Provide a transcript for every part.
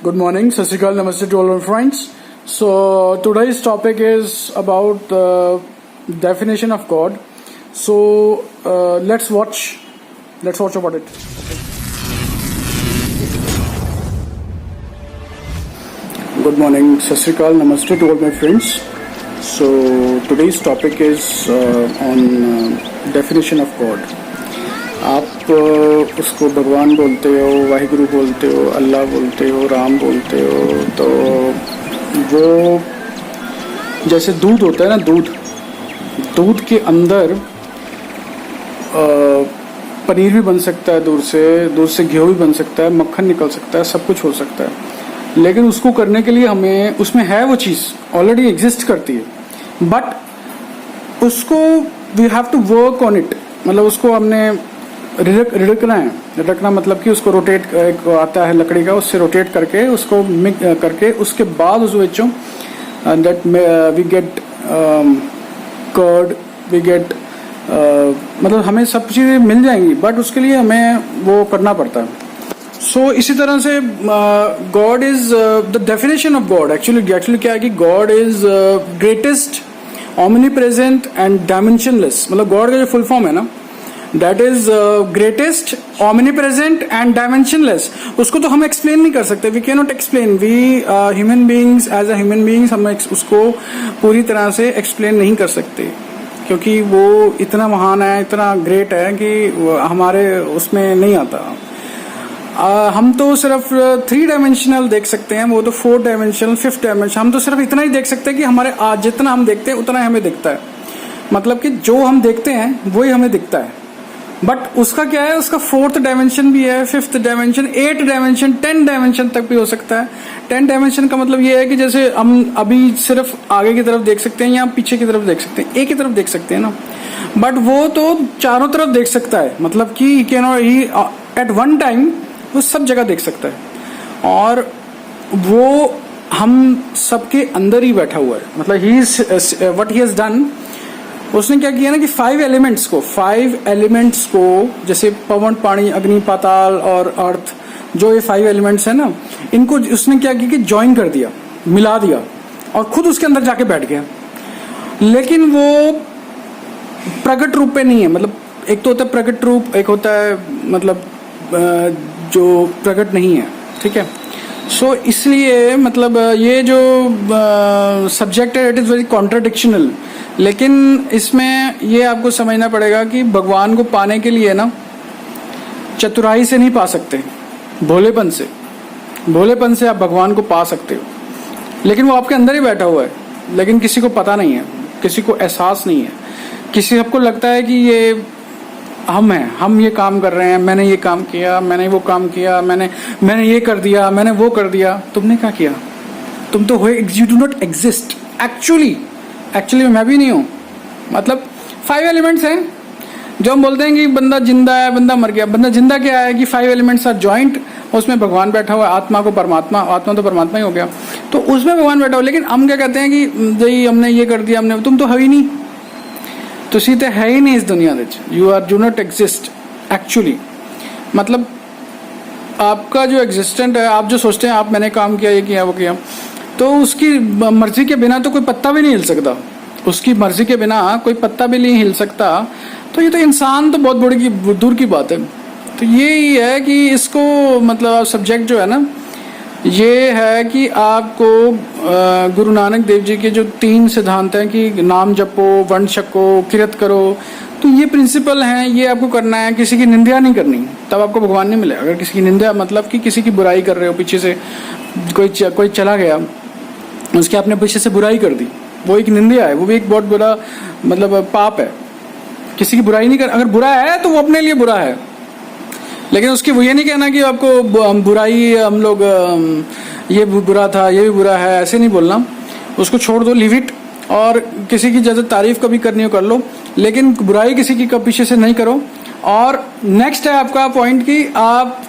Good morning, Sat Sri Akal, Namaste to all our friends. So today's topic is about the definition of God. So let's watch about it. Good morning, Sat Sri Akal, Namaste to all my friends. So today's topic is on definition of God. आप उसको भगवान बोलते हो, वाहिगुरु बोलते हो, अल्लाह बोलते हो, राम बोलते हो, तो वो जैसे दूध होता है ना, दूध के अंदर पनीर भी बन सकता है, दूध से घी भी बन सकता है, मक्खन निकल सकता है, सब कुछ हो सकता है। लेकिन उसको करने के लिए हमें उसमें है वो चीज़ ऑलरेडी एग्जिस्ट करती है, बट उसको we have to work on it. मतलब उसको हमने रिड़कना मतलब कि उसको रोटेट एक आता है लकड़ी का, उससे रोटेट करके उसको मिक्स करके उसके बाद उस विचों that we get curd, we get मतलब हमें सब चीज़ें मिल जाएंगी, बट उसके लिए हमें वो करना पड़ता है। सो इसी तरह से God is the definition of God. Actually क्या है कि God is greatest, omnipresent and dimensionless. मतलब गॉड का जो फुल फॉर्म है ना, that is greatest, omnipresent and dimensionless. उसको तो हम एक्सप्लेन नहीं कर सकते, we can not explain. We human beings, as a human beings हम उसको पूरी तरह से एक्सप्लेन नहीं कर सकते, क्योंकि वो इतना महान है, इतना ग्रेट है कि हमारे उसमें नहीं आता। हम तो सिर्फ 3 डायमेंशनल देख सकते हैं, वो तो 4 डायमेंशनल, 5th डायमेंशन। हम तो सिर्फ इतना ही देख सकते हैं कि हमारे आज जितना हम देखते हैं उतना ही हमें दिखता है। मतलब कि जो हम देखते हैं वही हमें दिखता है, बट उसका क्या है, उसका 4th डायमेंशन भी है, 5th डायमेंशन, 8 डायमेंशन, 10 डायमेंशन तक भी हो सकता है। 10 डायमेंशन का मतलब ये है कि जैसे हम अभी सिर्फ आगे की तरफ देख सकते हैं या पीछे की तरफ देख सकते हैं, एक ही तरफ देख सकते हैं ना, बट वो तो चारों तरफ देख सकता है। मतलब कि ही एट वन टाइम वो सब जगह देख सकता है, और वो हम सबके अंदर ही बैठा हुआ है। मतलब he is what he has done, उसने क्या किया ना कि 5 एलिमेंट्स को जैसे पवन, पानी, अग्नि, पाताल और अर्थ, जो ये 5 एलिमेंट्स है ना, इनको उसने क्या किया कि ज्वाइन कर दिया, मिला दिया, और खुद उसके अंदर जाके बैठ गया। लेकिन वो प्रकट रूप पे नहीं है। मतलब एक तो होता है प्रकट रूप, एक होता है मतलब जो प्रकट नहीं है, ठीक है। सो इसलिए मतलब ये जो सब्जेक्ट है इट इज वेरी कॉन्ट्राडिक्शनल। लेकिन इसमें ये आपको समझना पड़ेगा कि भगवान को पाने के लिए ना चतुराई से नहीं पा सकते, भोलेपन से आप भगवान को पा सकते हो। लेकिन वो आपके अंदर ही बैठा हुआ है, लेकिन किसी को पता नहीं है, किसी को एहसास नहीं है। सबको लगता है कि ये हम हैं, हम ये काम कर रहे हैं, मैंने ये काम किया, मैंने वो काम किया, मैंने ये कर दिया, मैंने वो कर दिया। तुमने क्या किया? तुम तो you do not exist. Actually मैं भी नहीं हूं। मतलब 5 एलिमेंट्स हैं जो हम बोलते हैं कि बंदा जिंदा है, बंदा मर गया। बंदा जिंदा क्या है कि 5 एलिमेंट्स आर जॉइंट, उसमें भगवान बैठा हुआ है। आत्मा को परमात्मा, आत्मा तो परमात्मा ही हो गया, तो उसमें भगवान बैठा हुआ। लेकिन हम क्या कहते हैं कि जी हमने ये कर दिया, हमने, तुम तो है ही नहीं, तुसी तो है ही नहीं इस दुनिया में, you are do not exist actually. मतलब आपका जो एग्जिस्टेंट है, आप जो सोचते हैं आप मैंने काम किया, ये किया, वो किया, तो उसकी मर्जी के बिना तो कोई पत्ता भी नहीं हिल सकता। उसकी मर्जी के बिना कोई पत्ता भी नहीं हिल सकता। तो ये तो इंसान तो बहुत बड़ी दूर की बात है। तो यही है कि इसको मतलब सब्जेक्ट जो है ना, ये है कि आपको गुरु नानक देव जी के जो 3 सिद्धांत हैं कि नाम जपो, वर्ण छको, किरत करो, तो ये प्रिंसिपल हैं, ये आपको करना है। किसी की निंदा नहीं करनी, तब आपको भगवान नहीं मिले। अगर किसी की निंदा मतलब कि किसी की बुराई कर रहे हो, पीछे से कोई चला गया, उसके आपने पीछे से बुराई कर दी, वो एक निंदा है, वो भी एक बहुत बड़ा मतलब पाप है। किसी की बुराई नहीं कर, अगर बुरा है तो वो अपने लिए बुरा है, लेकिन उसकी वो ये नहीं कहना कि आपको बुराई हम लोग ये बुरा था, ये भी बुरा है, ऐसे नहीं बोलना। उसको छोड़ दो, लिव इट। और किसी की जैसे तारीफ कभी करनी हो कर लो, लेकिन बुराई किसी की पीछे से नहीं करो। और नेक्स्ट है आपका पॉइंट कि आप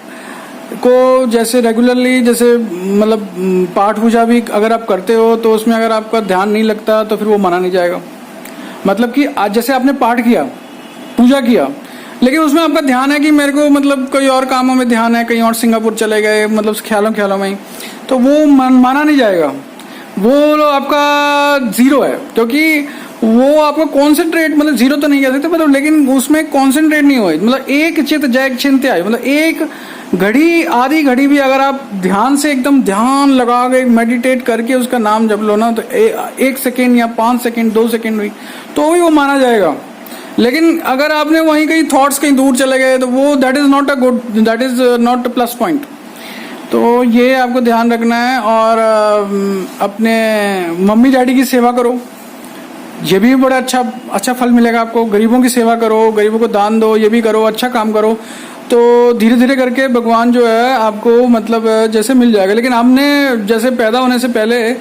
को जैसे रेगुलरली जैसे मतलब पाठ पूजा भी अगर आप करते हो, तो उसमें अगर आपका ध्यान नहीं लगता तो फिर वो माना नहीं जाएगा। मतलब कि आज जैसे आपने पाठ किया, पूजा किया, लेकिन उसमें आपका ध्यान है कि मेरे को मतलब कोई और कामों में ध्यान है, कहीं और सिंगापुर चले गए, मतलब ख्यालों में ही, तो वो माना नहीं जाएगा, वो आपका जीरो है, क्योंकि वो आपका कॉन्सेंट्रेट, मतलब जीरो तो नहीं कह सकते मतलब, लेकिन उसमें कॉन्सेंट्रेट नहीं हुआ, मतलब एक चित जय चिंत्य आई, मतलब एक घड़ी आधी घड़ी भी अगर आप ध्यान से एकदम ध्यान लगा के मेडिटेट करके उसका नाम जप लो ना, तो 1 सेकेंड या 5 सेकेंड 2 सेकेंड हुई तो भी वो माना जाएगा। लेकिन अगर आपने वहीं कहीं थॉट्स कहीं दूर चले गए तो वो that is not a good, that is not a plus point. तो ये आपको ध्यान रखना है। और अपने मम्मी डैडी की सेवा करो, ये भी बड़ा अच्छा फल मिलेगा आपको। गरीबों की सेवा करो, गरीबों को दान दो, ये भी करो, अच्छा काम करो, तो धीरे धीरे करके भगवान जो है आपको मतलब जैसे मिल जाएगा। लेकिन हमने जैसे पैदा होने से पहले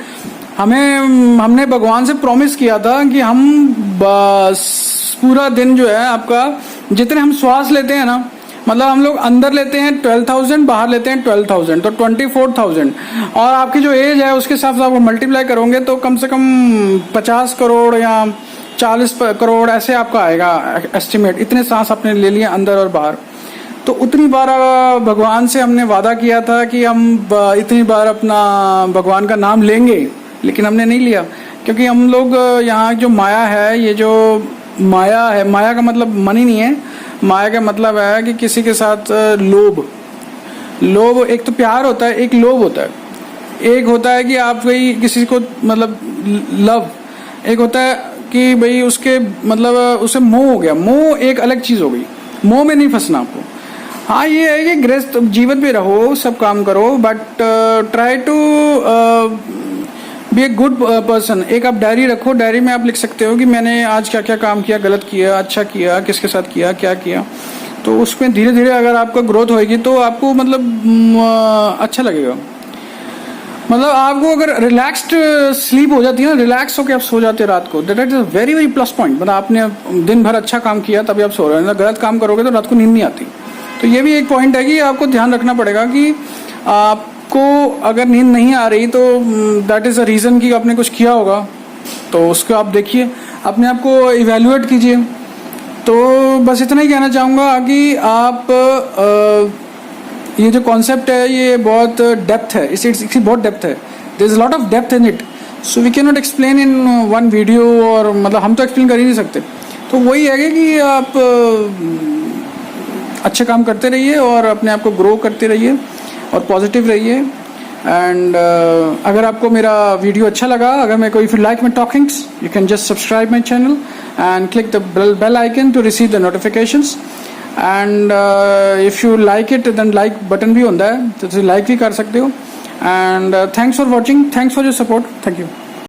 हमने भगवान से प्रॉमिस किया था कि हम बस पूरा दिन जो है आपका, जितने हम श्वास लेते हैं ना, मतलब हम लोग अंदर लेते हैं 12,000, बाहर लेते हैं 12,000, तो 24,000, और आपकी जो एज है उसके हिसाब से आपको मल्टीप्लाई करोगे तो कम से कम 50 करोड़ या 40 करोड़ ऐसे आपका आएगा एस्टिमेट। इतने सांस आपने ले लिए अंदर और बाहर, तो उतनी बार भगवान से हमने वादा किया था कि हम इतनी बार अपना भगवान का नाम लेंगे, लेकिन हमने नहीं लिया, क्योंकि हम लोग यहाँ जो माया है, ये जो माया है, माया का मतलब मनी नहीं है, माया का मतलब है कि किसी के साथ लोभ, एक तो प्यार होता है, एक लोभ होता है। एक होता है कि आप भाई किसी को मतलब लव, एक होता है कि भाई उसके मतलब उसे मोह हो गया। मोह एक अलग चीज हो गई, मोह में नहीं फंसना आपको। हाँ, ये है कि गृहस्थ जीवन पे रहो, सब काम करो, but try to be a good person. एक आप डायरी रखो, डायरी में आप लिख सकते हो कि मैंने आज क्या क्या काम किया, गलत किया, अच्छा किया, किसके साथ किया, क्या किया। तो उसमें धीरे धीरे अगर आपका ग्रोथ होएगी तो आपको मतलब अच्छा लगेगा। मतलब आपको अगर रिलैक्स्ड स्लीप हो जाती है ना, रिलैक्स होकर आप सो जाते हैं रात को, that is a very very plus point. मतलब आपने दिन भर अच्छा काम किया तभी आप सो रहे हैं, गलत काम करोगे तो रात को नींद नहीं आती। तो ये भी एक पॉइंट है कि आपको ध्यान रखना पड़ेगा कि आपको अगर नींद नहीं आ रही तो दैट इज अ रीजन कि आपने कुछ किया होगा, तो उसको आप देखिए, अपने आप को इवेल्युएट कीजिए। तो बस इतना ही कहना चाहूँगा कि आप ये जो कॉन्सेप्ट है ये बहुत डेप्थ है, इसकी बहुत डेप्थ है, there is lot of depth in it, so we can not explain in one video, और मतलब हम तो एक्सप्लेन कर ही नहीं सकते। तो वही है कि आप अच्छे काम करते रहिए और अपने आप को ग्रो करते रहिए और पॉजिटिव रहिए। एंड अगर आपको मेरा वीडियो अच्छा लगा, अगर मैं कोई, if you like my talkings, you can just subscribe my channel and click the bell icon to receive the notifications. And if you like it then like button भी होता है, तो लाइक भी कर सकते हो। And thanks for watching, thanks for your support, thank you.